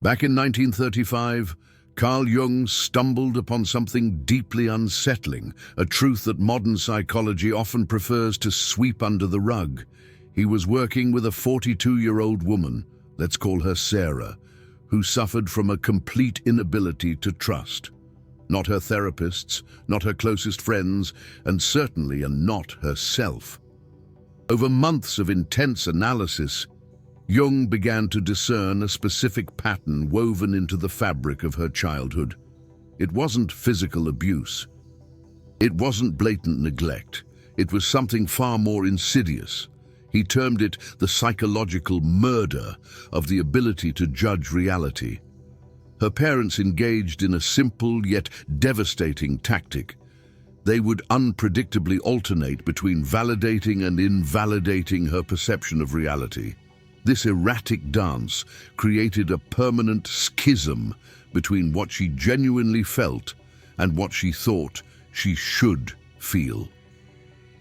Back in 1935, Carl Jung stumbled upon something deeply unsettling, a truth that modern psychology often prefers to sweep under the rug. He was working with a 42-year-old woman, let's call her Sarah, who suffered from a complete inability to trust. Not her therapists, not her closest friends, and certainly not herself. Over months of intense analysis, Jung began to discern a specific pattern woven into the fabric of her childhood. It wasn't physical abuse. It wasn't blatant neglect. It was something far more insidious. He termed it the psychological murder of the ability to judge reality. Her parents engaged in a simple yet devastating tactic. They would unpredictably alternate between validating and invalidating her perception of reality. This erratic dance created a permanent schism between what she genuinely felt and what she thought she should feel.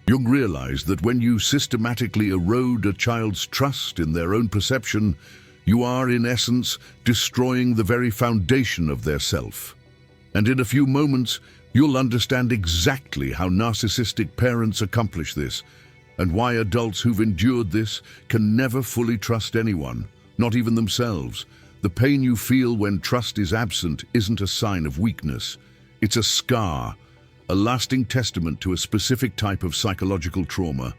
Jung realized that when you systematically erode a child's trust in their own perception, you are, in essence, destroying the very foundation of their self. And in a few moments, you'll understand exactly how narcissistic parents accomplish this, and why adults who've endured this can never fully trust anyone, not even themselves. The pain you feel when trust is absent isn't a sign of weakness. It's a scar, a lasting testament to a specific type of psychological trauma,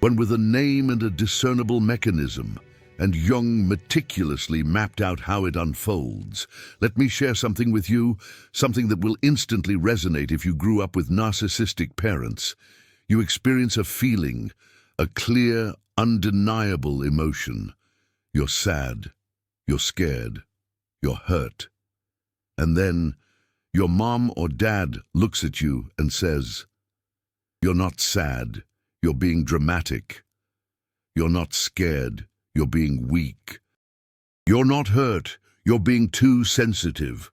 one with a name and a discernible mechanism, and Jung meticulously mapped out how it unfolds. Let me share something with you, something that will instantly resonate if you grew up with narcissistic parents. You experience a feeling, a clear, undeniable emotion. You're sad, you're scared, you're hurt. And then your mom or dad looks at you and says, "You're not sad, you're being dramatic. You're not scared, you're being weak. You're not hurt, you're being too sensitive."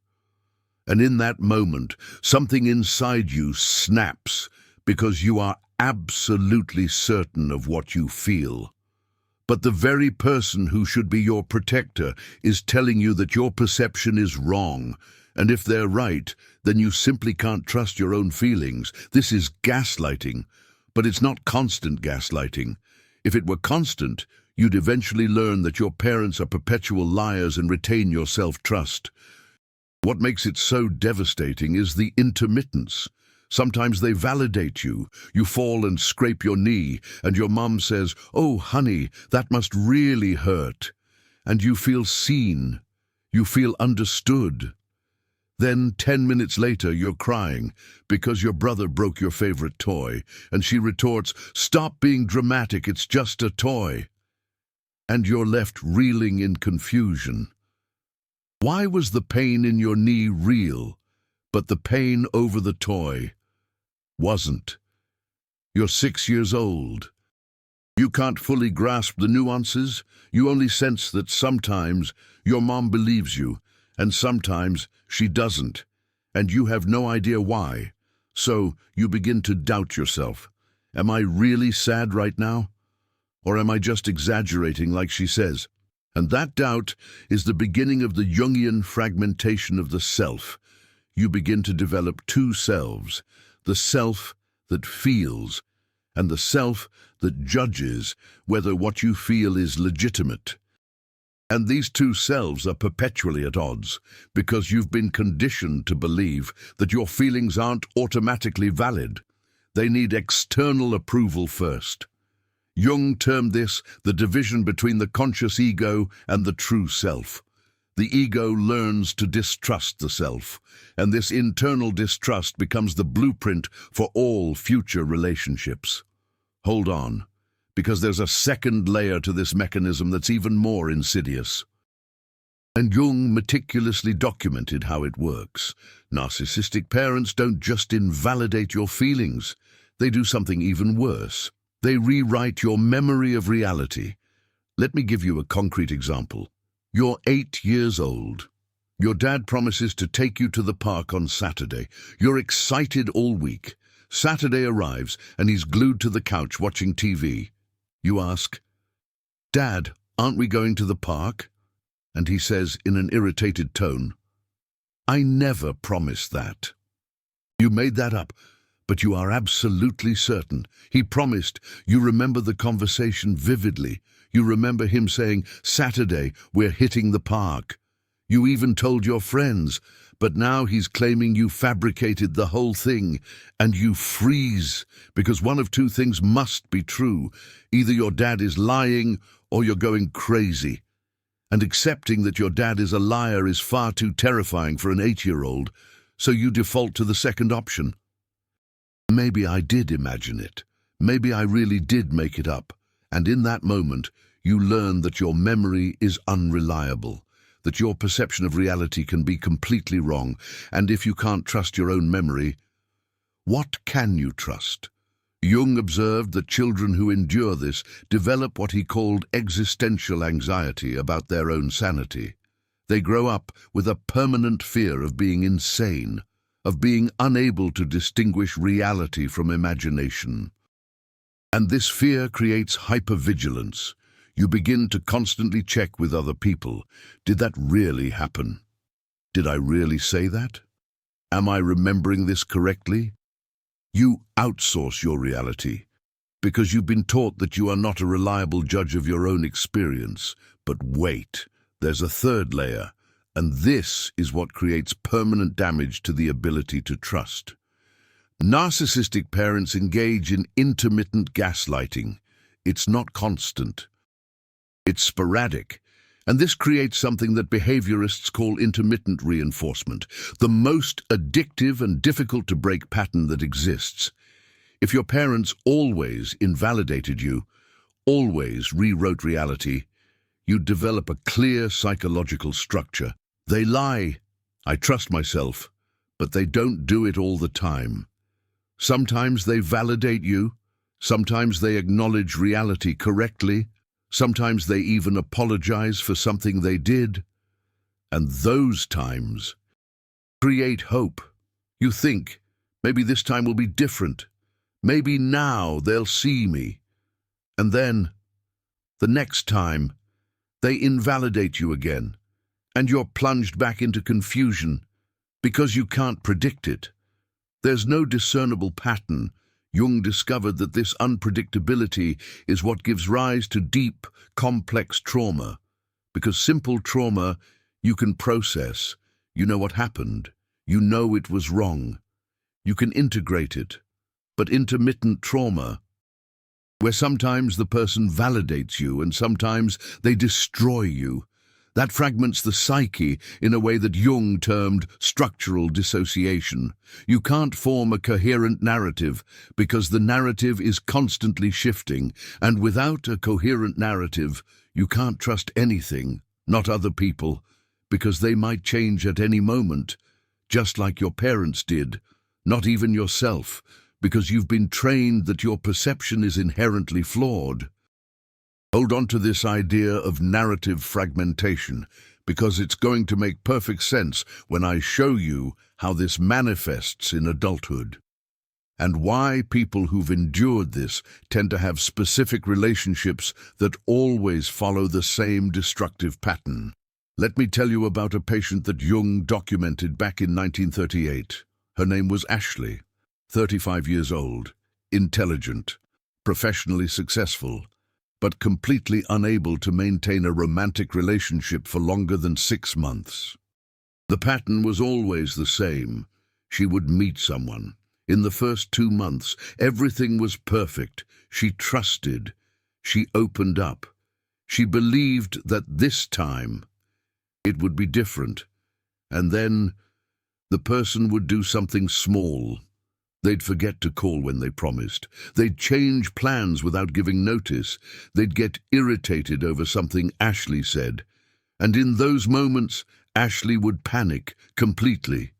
And in that moment, something inside you snaps because you are absolutely certain of what you feel. But the very person who should be your protector is telling you that your perception is wrong. And if they're right, then you simply can't trust your own feelings. This is gaslighting, but it's not constant gaslighting. If it were constant, you'd eventually learn that your parents are perpetual liars and retain your self-trust. What makes it so devastating is the intermittence. Sometimes they validate you. You fall and scrape your knee, and your mom says, "Oh, honey, that must really hurt." And you feel seen. You feel understood. Then 10 minutes later, you're crying because your brother broke your favorite toy, and she retorts, "Stop being dramatic, it's just a toy." And you're left reeling in confusion. Why was the pain in your knee real, but the pain over the toy wasn't? You're 6 years old. You can't fully grasp the nuances. You only sense that sometimes your mom believes you, and sometimes she doesn't, and you have no idea why. So you begin to doubt yourself. Am I really sad right now? Or am I just exaggerating like she says? And that doubt is the beginning of the Jungian fragmentation of the self. You begin to develop two selves, the self that feels and the self that judges whether what you feel is legitimate. And these two selves are perpetually at odds because you've been conditioned to believe that your feelings aren't automatically valid. They need external approval first. Jung termed this the division between the conscious ego and the true self. The ego learns to distrust the self, and this internal distrust becomes the blueprint for all future relationships. Hold on, because there's a second layer to this mechanism that's even more insidious. And Jung meticulously documented how it works. Narcissistic parents don't just invalidate your feelings, they do something even worse. They rewrite your memory of reality. Let me give you a concrete example. You're 8 years old. Your dad promises to take you to the park on Saturday. You're excited all week. Saturday arrives and he's glued to the couch watching TV. You ask, "Dad, aren't we going to the park?" And he says in an irritated tone, "I never promised that." "You made that up, but you are absolutely certain. He promised. You remember the conversation vividly. You remember him saying, 'Saturday, we're hitting the park.' You even told your friends, but now he's claiming you fabricated the whole thing, and you freeze, because one of two things must be true. Either your dad is lying or you're going crazy. And accepting that your dad is a liar is far too terrifying for an 8-year-old, so you default to the second option. Maybe I did imagine it. Maybe I really did make it up. And in that moment, you learn that your memory is unreliable, that your perception of reality can be completely wrong. And if you can't trust your own memory, what can you trust? Jung observed that children who endure this develop what he called existential anxiety about their own sanity. They grow up with a permanent fear of being insane, of being unable to distinguish reality from imagination. And this fear creates hypervigilance. You begin to constantly check with other people. Did that really happen? Did I really say that? Am I remembering this correctly? You outsource your reality because you've been taught that you are not a reliable judge of your own experience. But wait, there's a third layer, and this is what creates permanent damage to the ability to trust. Narcissistic parents engage in intermittent gaslighting. It's not constant. It's sporadic. And this creates something that behaviorists call intermittent reinforcement, the most addictive and difficult to break pattern that exists. If your parents always invalidated you, always rewrote reality, you'd develop a clear psychological structure. They lie. I trust myself, but they don't do it all the time. Sometimes they validate you. Sometimes they acknowledge reality correctly. Sometimes they even apologize for something they did. And those times create hope. You think, maybe this time will be different. Maybe now they'll see me. And then, the next time, they invalidate you again, and you're plunged back into confusion because you can't predict it. There's no discernible pattern. Jung discovered that this unpredictability is what gives rise to deep, complex trauma. Because simple trauma you can process. You know what happened. You know it was wrong. You can integrate it. But intermittent trauma, where sometimes the person validates you and sometimes they destroy you, that fragments the psyche in a way that Jung termed structural dissociation. You can't form a coherent narrative because the narrative is constantly shifting, and without a coherent narrative, you can't trust anything, not other people, because they might change at any moment, just like your parents did, not even yourself, because you've been trained that your perception is inherently flawed. Hold on to this idea of narrative fragmentation, because it's going to make perfect sense when I show you how this manifests in adulthood, and why people who've endured this tend to have specific relationships that always follow the same destructive pattern. Let me tell you about a patient that Jung documented back in 1938. Her name was Ashley, 35 years old, intelligent, professionally successful, but completely unable to maintain a romantic relationship for longer than 6 months. The pattern was always the same. She would meet someone. In the first 2 months, everything was perfect. She trusted. She opened up. She believed that this time it would be different. And then the person would do something small. They'd forget to call when they promised. They'd change plans without giving notice. They'd get irritated over something Ashley said. And in those moments, Ashley would panic completely.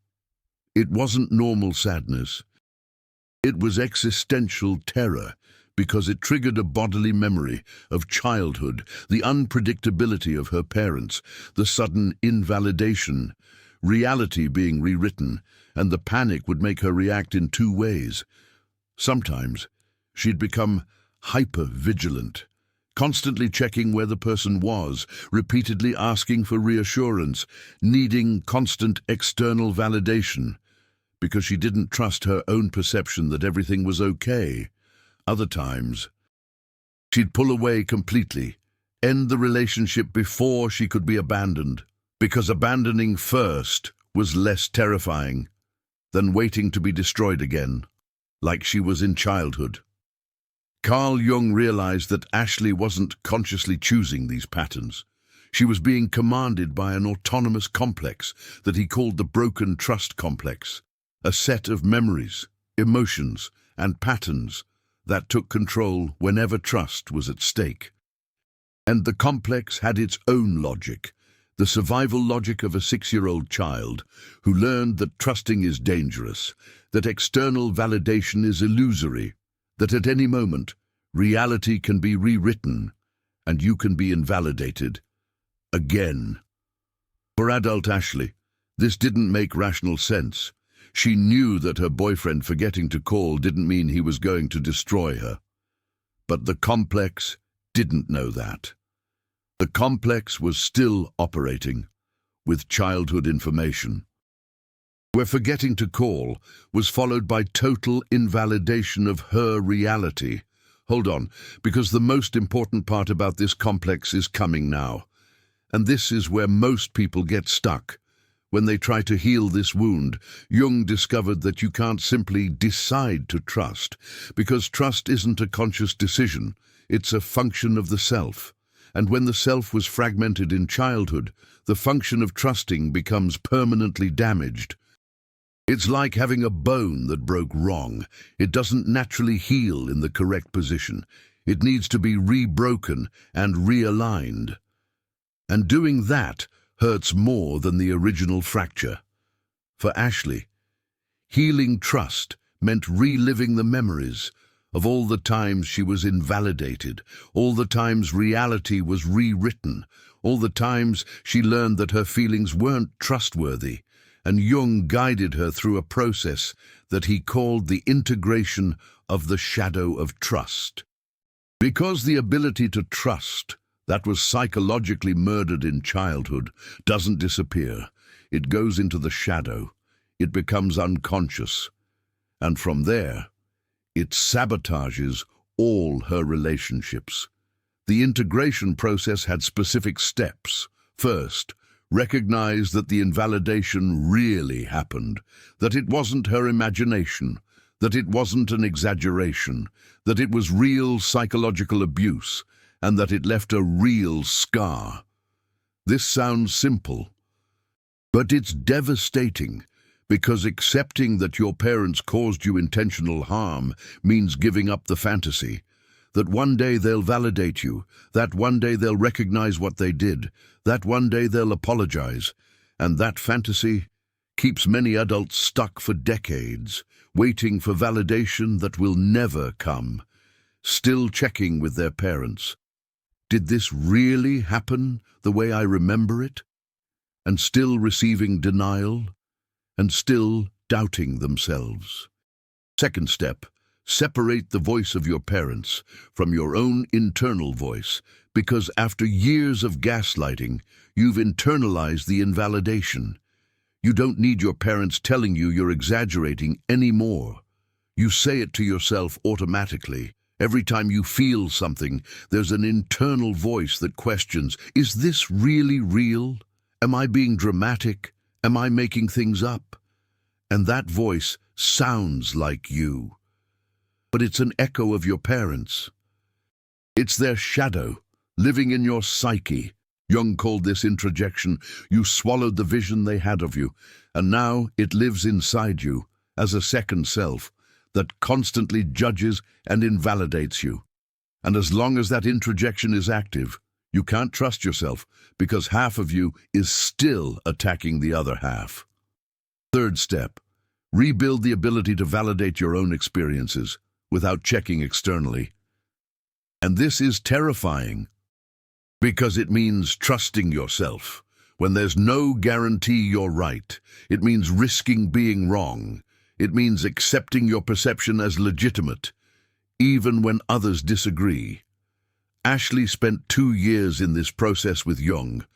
It wasn't normal sadness. It was existential terror, because it triggered a bodily memory of childhood, the unpredictability of her parents, the sudden invalidation, reality being rewritten, and the panic would make her react in 2 ways. Sometimes she'd become hyper-vigilant, constantly checking where the person was, repeatedly asking for reassurance, needing constant external validation, because she didn't trust her own perception that everything was okay. Other times, she'd pull away completely, end the relationship before she could be abandoned, because abandoning first was less terrifying than waiting to be destroyed again, like she was in childhood. Carl Jung realized that Ashley wasn't consciously choosing these patterns. She was being commanded by an autonomous complex that he called the broken trust complex, a set of memories, emotions, and patterns that took control whenever trust was at stake. And the complex had its own logic, the survival logic of a 6-year-old child who learned that trusting is dangerous, that external validation is illusory, that at any moment, reality can be rewritten and you can be invalidated again. For adult Ashley, this didn't make rational sense. She knew that her boyfriend forgetting to call didn't mean he was going to destroy her. But the complex didn't know that. The complex was still operating with childhood information, where forgetting to call was followed by total invalidation of her reality. Hold on, because the most important part about this complex is coming now. And this is where most people get stuck. When they try to heal this wound, Jung discovered that you can't simply decide to trust, because trust isn't a conscious decision, it's a function of the self. And when the self was fragmented in childhood, the function of trusting becomes permanently damaged. It's like having a bone that broke wrong. It doesn't naturally heal in the correct position. It needs to be rebroken and realigned. And doing that hurts more than the original fracture. For Ashley, healing trust meant reliving the memories of all the times she was invalidated, all the times reality was rewritten, all the times she learned that her feelings weren't trustworthy, and Jung guided her through a process that he called the integration of the shadow of trust. Because the ability to trust that was psychologically murdered in childhood doesn't disappear. It goes into the shadow. It becomes unconscious. And from there, it sabotages all her relationships. The integration process had specific steps. First, recognize that the invalidation really happened, that it wasn't her imagination, that it wasn't an exaggeration, that it was real psychological abuse, and that it left a real scar. This sounds simple, but it's devastating, because accepting that your parents caused you intentional harm means giving up the fantasy, that one day they'll validate you, that one day they'll recognize what they did, that one day they'll apologize, and that fantasy keeps many adults stuck for decades, waiting for validation that will never come, still checking with their parents. Did this really happen the way I remember it? And still receiving denial, and still doubting themselves. Second step, separate the voice of your parents from your own internal voice, because after years of gaslighting, you've internalized the invalidation. You don't need your parents telling you you're exaggerating anymore. You say it to yourself automatically. Every time you feel something, there's an internal voice that questions, is this really real? Am I being dramatic? Am I making things up? And that voice sounds like you. But it's an echo of your parents. It's their shadow, living in your psyche. Jung called this introjection. You swallowed the vision they had of you, and now it lives inside you as a second self that constantly judges and invalidates you. And as long as that introjection is active, you can't trust yourself, because half of you is still attacking the other half. Third step, rebuild the ability to validate your own experiences without checking externally. And this is terrifying, because it means trusting yourself when there's no guarantee you're right. It means risking being wrong. It means accepting your perception as legitimate, even when others disagree. Ashley spent 2 years in this process with Jung,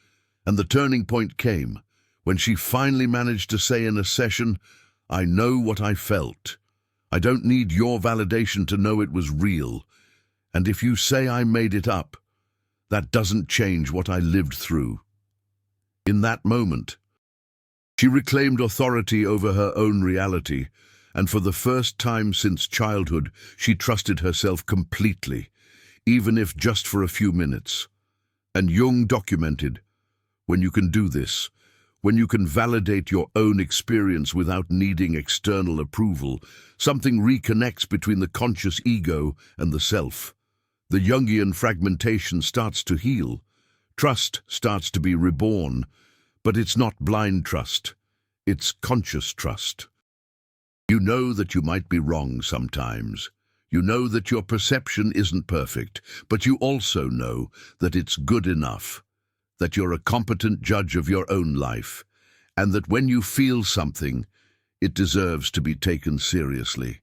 and the turning point came when she finally managed to say in a session, "I know what I felt. I don't need your validation to know it was real. And if you say I made it up, that doesn't change what I lived through." In that moment, she reclaimed authority over her own reality, and for the first time since childhood, she trusted herself completely, even if just for a few minutes. And Jung documented, when you can do this, when you can validate your own experience without needing external approval, something reconnects between the conscious ego and the self. The Jungian fragmentation starts to heal. Trust starts to be reborn, but it's not blind trust. It's conscious trust. You know that you might be wrong sometimes. You know that your perception isn't perfect, but you also know that it's good enough, that you're a competent judge of your own life, and that when you feel something, it deserves to be taken seriously.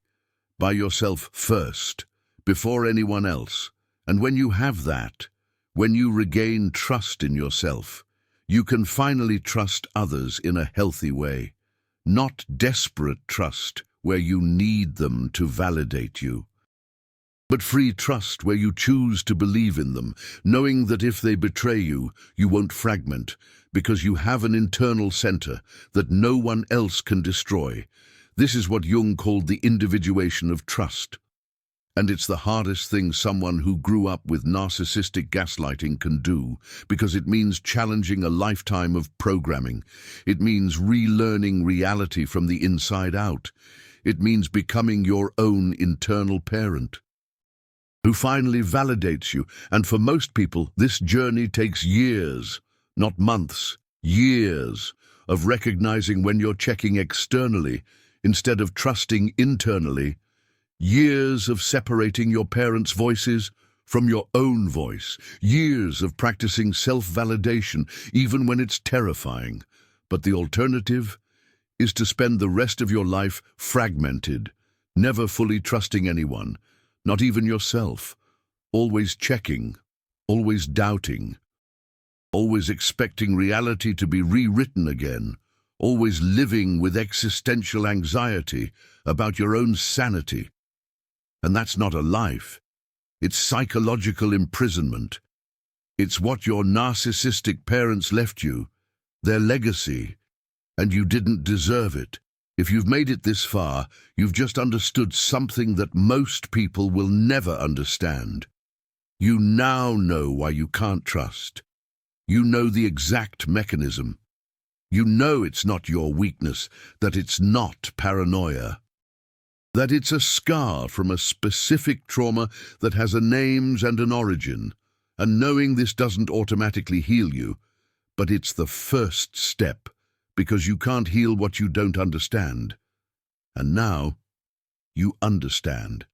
By yourself first, before anyone else. And when you have that, when you regain trust in yourself, you can finally trust others in a healthy way. Not desperate trust where you need them to validate you, but free trust where you choose to believe in them, knowing that if they betray you, you won't fragment, because you have an internal center that no one else can destroy. This is what Jung called the individuation of trust. And it's the hardest thing someone who grew up with narcissistic gaslighting can do, because it means challenging a lifetime of programming. It means relearning reality from the inside out. It means becoming your own internal parent, who finally validates you. And for most people, this journey takes years, not months, years of recognizing when you're checking externally instead of trusting internally. Years of separating your parents' voices from your own voice. Years of practicing self-validation, even when it's terrifying. But the alternative is to spend the rest of your life fragmented, never fully trusting anyone, not even yourself, always checking, always doubting, always expecting reality to be rewritten again, always living with existential anxiety about your own sanity. And that's not a life. It's psychological imprisonment. It's what your narcissistic parents left you, their legacy, and you didn't deserve it. If you've made it this far, you've just understood something that most people will never understand. You now know why you can't trust. You know the exact mechanism. You know it's not your weakness, that it's not paranoia, that it's a scar from a specific trauma that has a name and an origin. And knowing this doesn't automatically heal you, but it's the first step, because you can't heal what you don't understand. And now, you understand.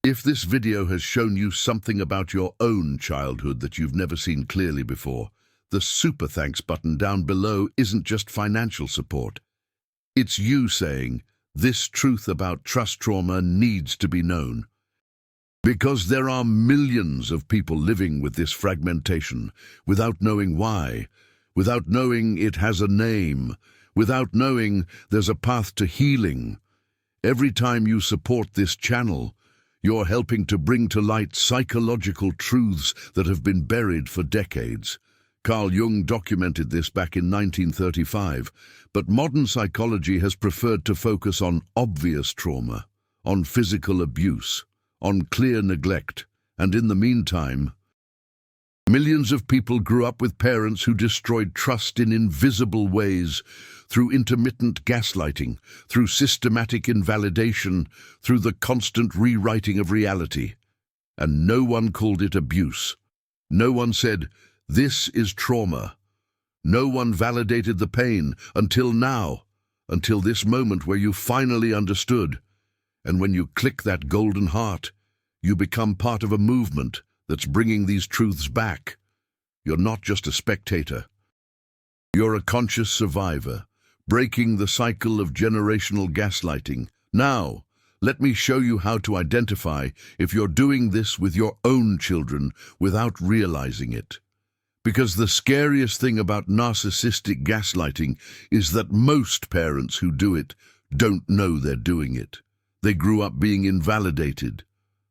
If this video has shown you something about your own childhood that you've never seen clearly before, the super thanks button down below isn't just financial support. It's you saying, this truth about trust trauma needs to be known. Because there are millions of people living with this fragmentation, without knowing why, without knowing it has a name, without knowing there's a path to healing. Every time you support this channel, you're helping to bring to light psychological truths that have been buried for decades. Carl Jung documented this back in 1935, but modern psychology has preferred to focus on obvious trauma, on physical abuse, on clear neglect, and in the meantime, millions of people grew up with parents who destroyed trust in invisible ways, through intermittent gaslighting, through systematic invalidation, through the constant rewriting of reality. And no one called it abuse. No one said, this is trauma. No one validated the pain until now, until this moment where you finally understood. And when you click that golden heart, you become part of a movement that's bringing these truths back. You're not just a spectator. You're a conscious survivor, breaking the cycle of generational gaslighting. Now, Let me show you how to identify if you're doing this with your own children without realizing it. Because the scariest thing about narcissistic gaslighting is that most parents who do it don't know they're doing it. They grew up being invalidated.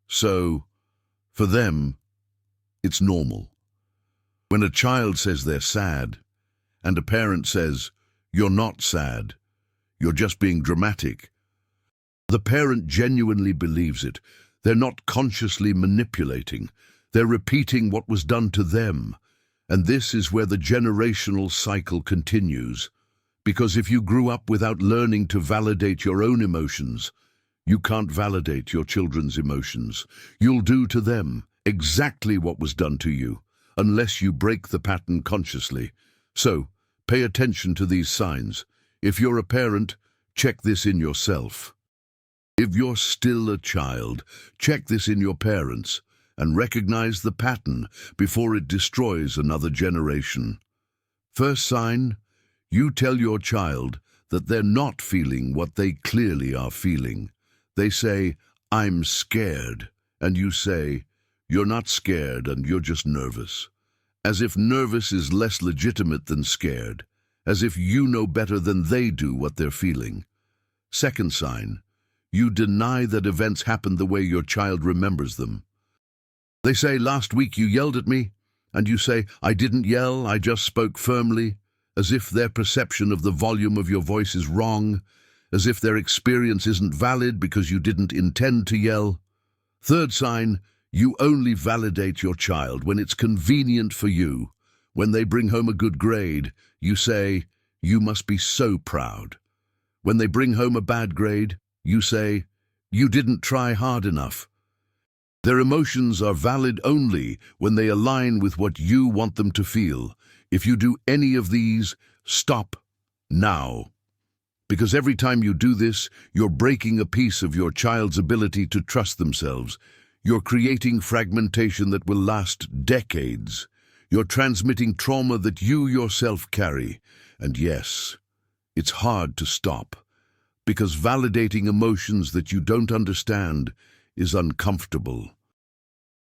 So, for them, it's normal. When a child says they're sad, and a parent says, "You're not sad, you're just being dramatic," the parent genuinely believes it. They're not consciously manipulating. They're repeating what was done to them. And this is where the generational cycle continues. Because if you grew up without learning to validate your own emotions, you can't validate your children's emotions. You'll do to them exactly what was done to you, unless you break the pattern consciously. So, pay attention to these signs. If you're a parent, check this in yourself. If you're still a child, check this in your parents and recognize the pattern before it destroys another generation. First sign, you tell your child that they're not feeling what they clearly are feeling. They say, "I'm scared," and you say, "You're not scared and you're just nervous." As if nervous is less legitimate than scared, as if you know better than they do what they're feeling. Second sign, you deny that events happened the way your child remembers them. They say, "Last week you yelled at me," and you say, "I didn't yell, I just spoke firmly," as if their perception of the volume of your voice is wrong, as if their experience isn't valid because you didn't intend to yell. Third sign, you only validate your child when it's convenient for you. When they bring home a good grade, you say, "You must be so proud." When they bring home a bad grade, you say, "You didn't try hard enough." Their emotions are valid only when they align with what you want them to feel. If you do any of these, stop now. Because every time you do this, you're breaking a piece of your child's ability to trust themselves. You're creating fragmentation that will last decades. You're transmitting trauma that you yourself carry. And yes, it's hard to stop, because validating emotions that you don't understand is uncomfortable.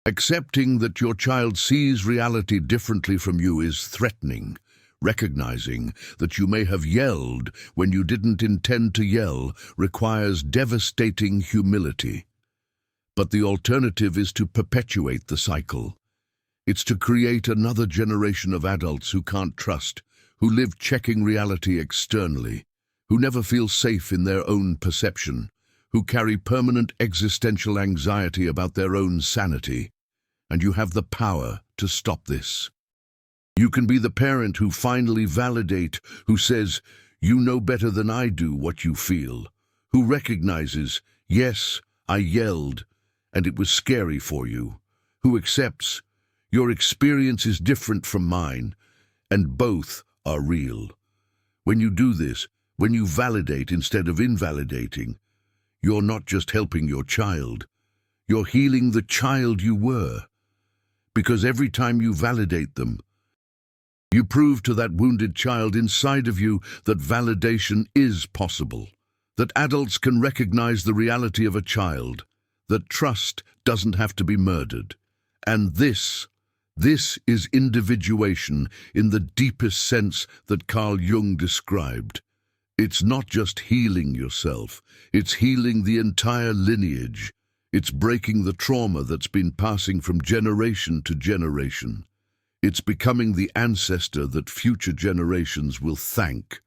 Accepting that your child sees reality differently from you is threatening. Recognizing that you may have yelled when you didn't intend to yell requires devastating humility. But the alternative is to perpetuate the cycle. It's to create another generation of adults who can't trust, who live checking reality externally, who never feel safe in their own perception, who carry permanent existential anxiety about their own sanity. And you have the power to stop this. You can be the parent who finally validates, who says, "You know better than I do what you feel," who recognizes, "Yes, I yelled, and it was scary for you," who accepts, "Your experience is different from mine, and both are real." When you do this, when you validate instead of invalidating, you're not just helping your child, you're healing the child you were. Because every time you validate them, you prove to that wounded child inside of you that validation is possible, that adults can recognize the reality of a child, that trust doesn't have to be murdered. And this is individuation in the deepest sense that Carl Jung described. It's not just healing yourself, it's healing the entire lineage. It's breaking the trauma that's been passing from generation to generation. It's becoming the ancestor that future generations will thank.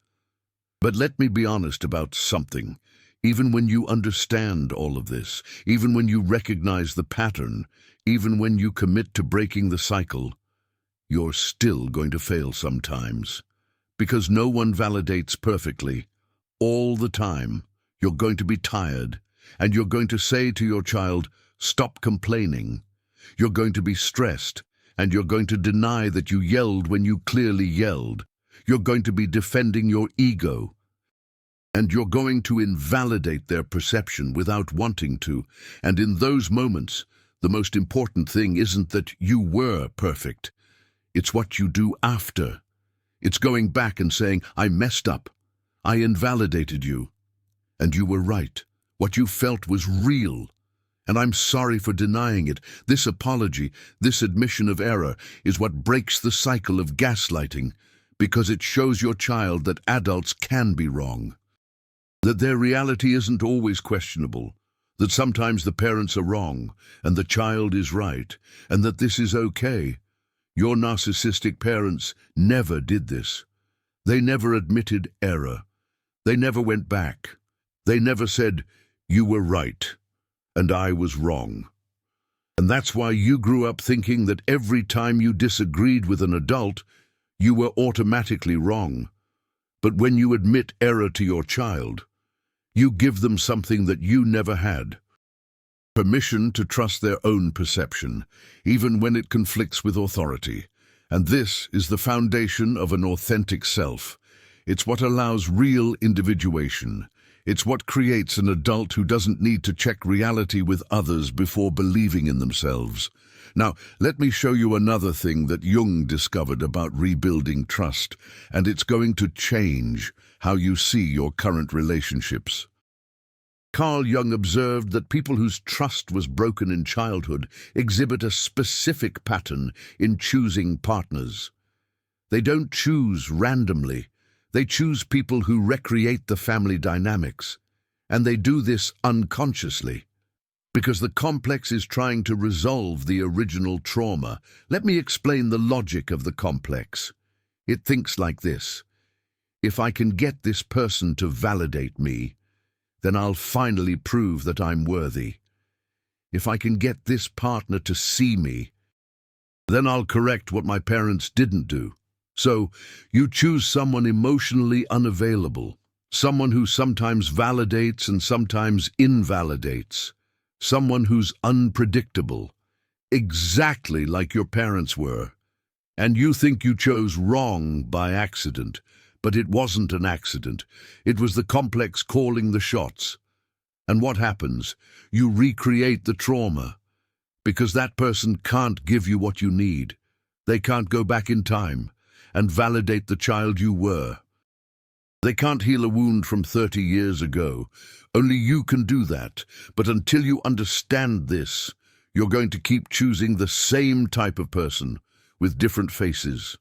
But let me be honest about something. Even when you understand all of this, even when you recognize the pattern, even when you commit to breaking the cycle, you're still going to fail sometimes. Because no one validates perfectly. All the time, you're going to be tired, and you're going to say to your child, "Stop complaining." You're going to be stressed, and you're going to deny that you yelled when you clearly yelled. You're going to be defending your ego, and you're going to invalidate their perception without wanting to. And in those moments, the most important thing isn't that you were perfect. It's what you do after. It's going back and saying, "I messed up. I invalidated you. And you were right. What you felt was real. And I'm sorry for denying it. This apology, this admission of error, is what breaks the cycle of gaslighting, because it shows your child that adults can be wrong, that their reality isn't always questionable, that sometimes the parents are wrong and the child is right, and that this is okay. Your narcissistic parents never did this. They never admitted error. They never went back. They never said, "You were right, and I was wrong." And that's why you grew up thinking that every time you disagreed with an adult, you were automatically wrong. But when you admit error to your child, you give them something that you never had: permission to trust their own perception, even when it conflicts with authority. And this is the foundation of an authentic self. It's what allows real individuation. It's what creates an adult who doesn't need to check reality with others before believing in themselves. Now, let me show you another thing that Jung discovered about rebuilding trust, and it's going to change how you see your current relationships. Carl Jung observed that people whose trust was broken in childhood exhibit a specific pattern in choosing partners. They don't choose randomly. They choose people who recreate the family dynamics, and they do this unconsciously, because the complex is trying to resolve the original trauma. Let me explain the logic of the complex. It thinks like this: if I can get this person to validate me, then I'll finally prove that I'm worthy. If I can get this partner to see me, then I'll correct what my parents didn't do. So, you choose someone emotionally unavailable, someone who sometimes validates and sometimes invalidates, someone who's unpredictable, exactly like your parents were. And you think you chose wrong by accident, but it wasn't an accident. It was the complex calling the shots. And what happens? You recreate the trauma, because that person can't give you what you need. They can't go back in time and validate the child you were. They can't heal a wound from 30 years ago. Only you can do that. But until you understand this, you're going to keep choosing the same type of person, with different faces,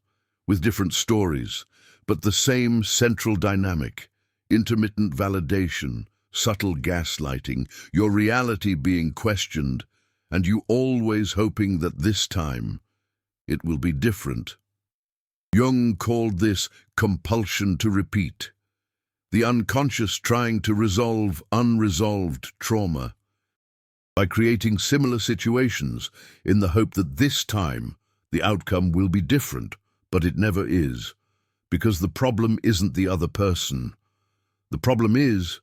with different stories, but the same central dynamic: intermittent validation, subtle gaslighting, your reality being questioned, and you always hoping that this time it will be different. Jung called this compulsion to repeat, the unconscious trying to resolve unresolved trauma by creating similar situations in the hope that this time the outcome will be different, but it never is, because the problem isn't the other person. The problem is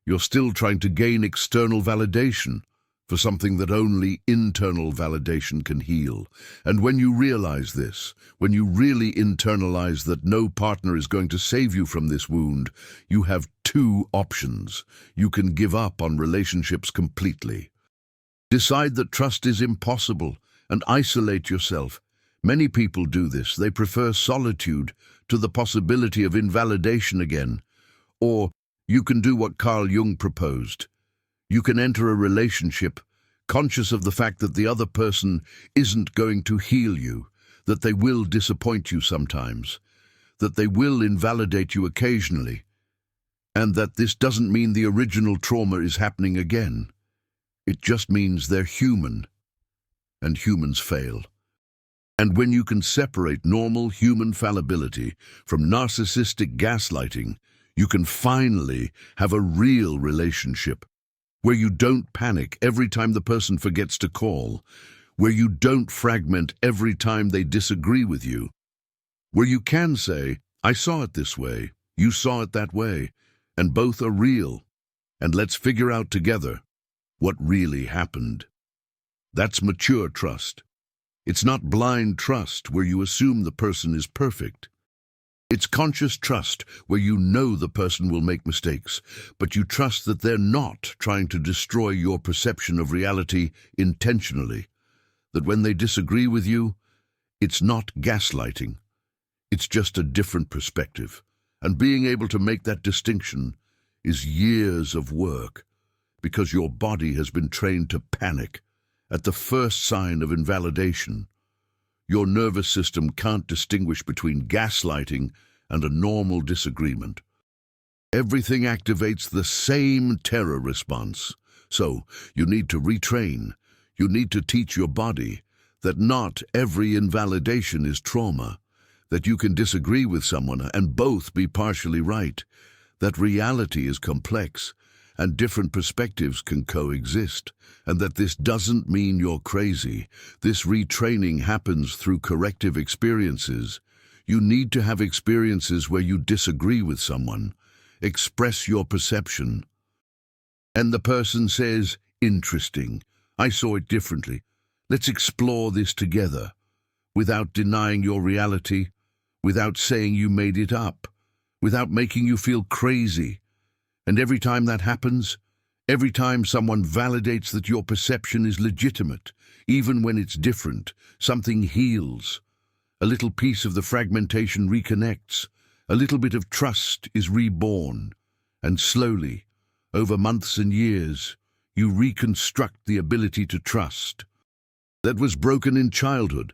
you're still trying to gain external validation for something that only internal validation can heal. And when you realize this, when you really internalize that no partner is going to save you from this wound, you have two options. You can give up on relationships completely. Decide that trust is impossible and isolate yourself. Many people do this. They prefer solitude to the possibility of invalidation again. Or you can do what Carl Jung proposed. You can enter a relationship conscious of the fact that the other person isn't going to heal you, that they will disappoint you sometimes, that they will invalidate you occasionally, and that this doesn't mean the original trauma is happening again. It just means they're human, and humans fail. And when you can separate normal human fallibility from narcissistic gaslighting, you can finally have a real relationship where you don't panic every time the person forgets to call, where you don't fragment every time they disagree with you, where you can say, "I saw it this way, you saw it that way, and both are real, and let's figure out together what really happened." That's mature trust. It's not blind trust where you assume the person is perfect. It's conscious trust where you know the person will make mistakes, but you trust that they're not trying to destroy your perception of reality intentionally. That when they disagree with you, it's not gaslighting. It's just a different perspective. And being able to make that distinction is years of work. because your body has been trained to panic at the first sign of invalidation. Your nervous system can't distinguish between gaslighting and a normal disagreement. Everything activates the same terror response. So you need to retrain. You need to teach your body that not every invalidation is trauma, that you can disagree with someone and both be partially right, that reality is complex and different perspectives can coexist, and that this doesn't mean you're crazy. This retraining happens through corrective experiences. You need to have experiences where you disagree with someone, express your perception, and the person says, "Interesting, I saw it differently. Let's explore this together," without denying your reality, without saying you made it up, without making you feel crazy. And every time that happens, every time someone validates that your perception is legitimate, even when it's different, something heals. A little piece of the fragmentation reconnects. A little bit of trust is reborn. And slowly, over months and years, you reconstruct the ability to trust. That was broken in childhood,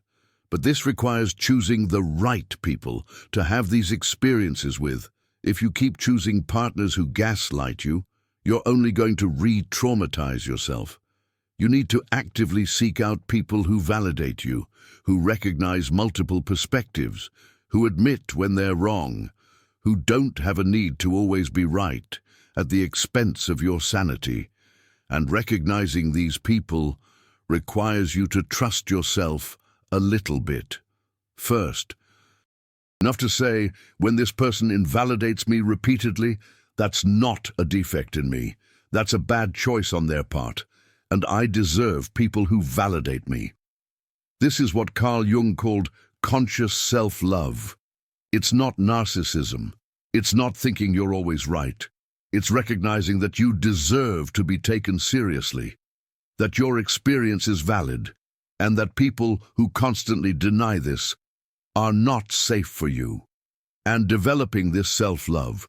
but this requires choosing the right people to have these experiences with. If you keep choosing partners who gaslight you, you're only going to re-traumatize yourself. You need to actively seek out people who validate you, who recognize multiple perspectives, who admit when they're wrong, who don't have a need to always be right at the expense of your sanity. And recognizing these people requires you to trust yourself a little bit. First, enough to say, when this person invalidates me repeatedly, that's not a defect in me. That's a bad choice on their part, and I deserve people who validate me. This is what Carl Jung called conscious self-love. It's not narcissism. It's not thinking you're always right. It's recognizing that you deserve to be taken seriously, that your experience is valid, and that people who constantly deny this are not safe for you. And developing this self-love,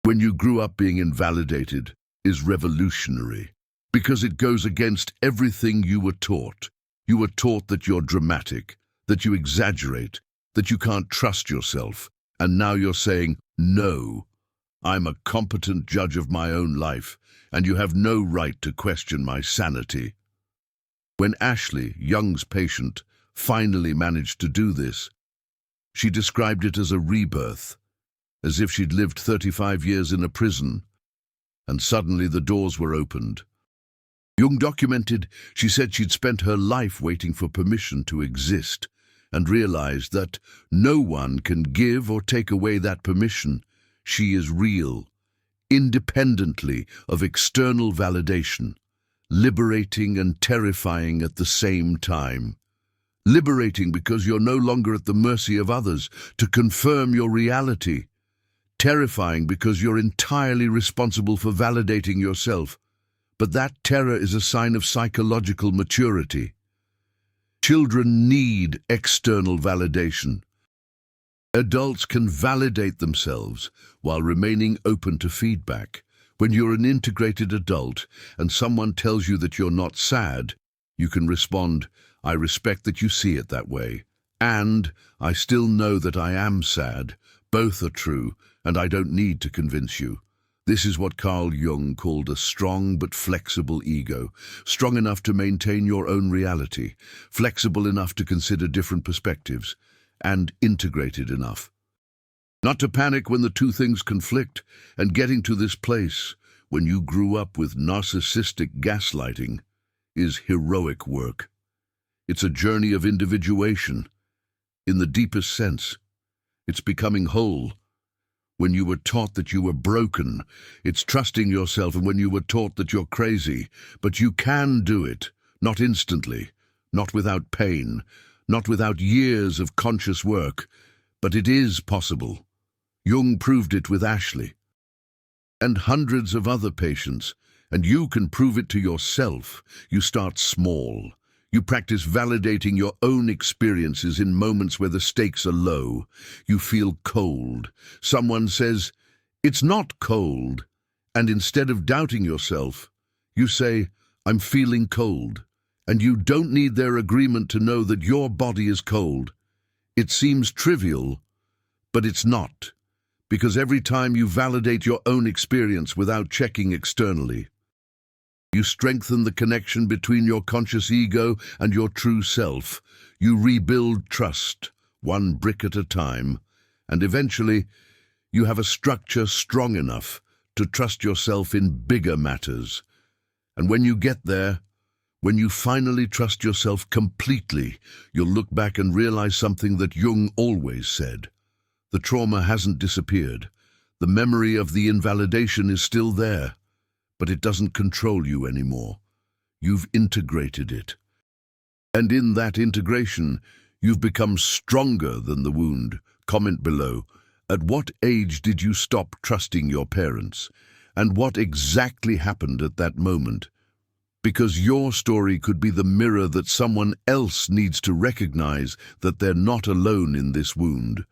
when you grew up being invalidated, is revolutionary, because it goes against everything you were taught. You were taught that you're dramatic, that you exaggerate, that you can't trust yourself, and now you're saying, "No, I'm a competent judge of my own life, and you have no right to question my sanity." When Ashley, Jung's patient, finally managed to do this, she described it as a rebirth, as if she'd lived 35 years in a prison, and suddenly the doors were opened. Jung documented, she said she'd spent her life waiting for permission to exist, and realized that no one can give or take away that permission. She is real, independently of external validation, liberating and terrifying at the same time. Liberating because you're no longer at the mercy of others to confirm your reality. Terrifying because you're entirely responsible for validating yourself. But that terror is a sign of psychological maturity. Children need external validation. Adults can validate themselves while remaining open to feedback. When you're an integrated adult and someone tells you that you're not sad, you can respond, "I respect that you see it that way," and "I still know that I am sad." Both are true, and I don't need to convince you. This is what Carl Jung called a strong but flexible ego, strong enough to maintain your own reality, flexible enough to consider different perspectives, and integrated enough not to panic when the two things conflict. And getting to this place, when you grew up with narcissistic gaslighting, is heroic work. It's a journey of individuation. In the deepest sense, it's becoming whole. When you were taught that you were broken, it's trusting yourself, and when you were taught that you're crazy, but you can do it, not instantly, not without pain, not without years of conscious work, but it is possible. Jung proved it with Ashley and hundreds of other patients, and you can prove it to yourself. You start small. You practice validating your own experiences in moments where the stakes are low. You feel cold. Someone says, "It's not cold," and instead of doubting yourself, You say, "I'm feeling cold," and you don't need their agreement to know that your body is cold. It seems trivial, but it's not, because every time you validate your own experience without checking externally, you strengthen the connection between your conscious ego and your true self. You rebuild trust, one brick at a time, and eventually you have a structure strong enough to trust yourself in bigger matters. And when you get there, when you finally trust yourself completely, you'll look back and realize something that Jung always said. The trauma hasn't disappeared. The memory of the invalidation is still there, but it doesn't control you anymore. You've integrated it. And in that integration, you've become stronger than the wound. Comment below. At what age did you stop trusting your parents? And what exactly happened at that moment? Because your story could be the mirror that someone else needs to recognize that they're not alone in this wound.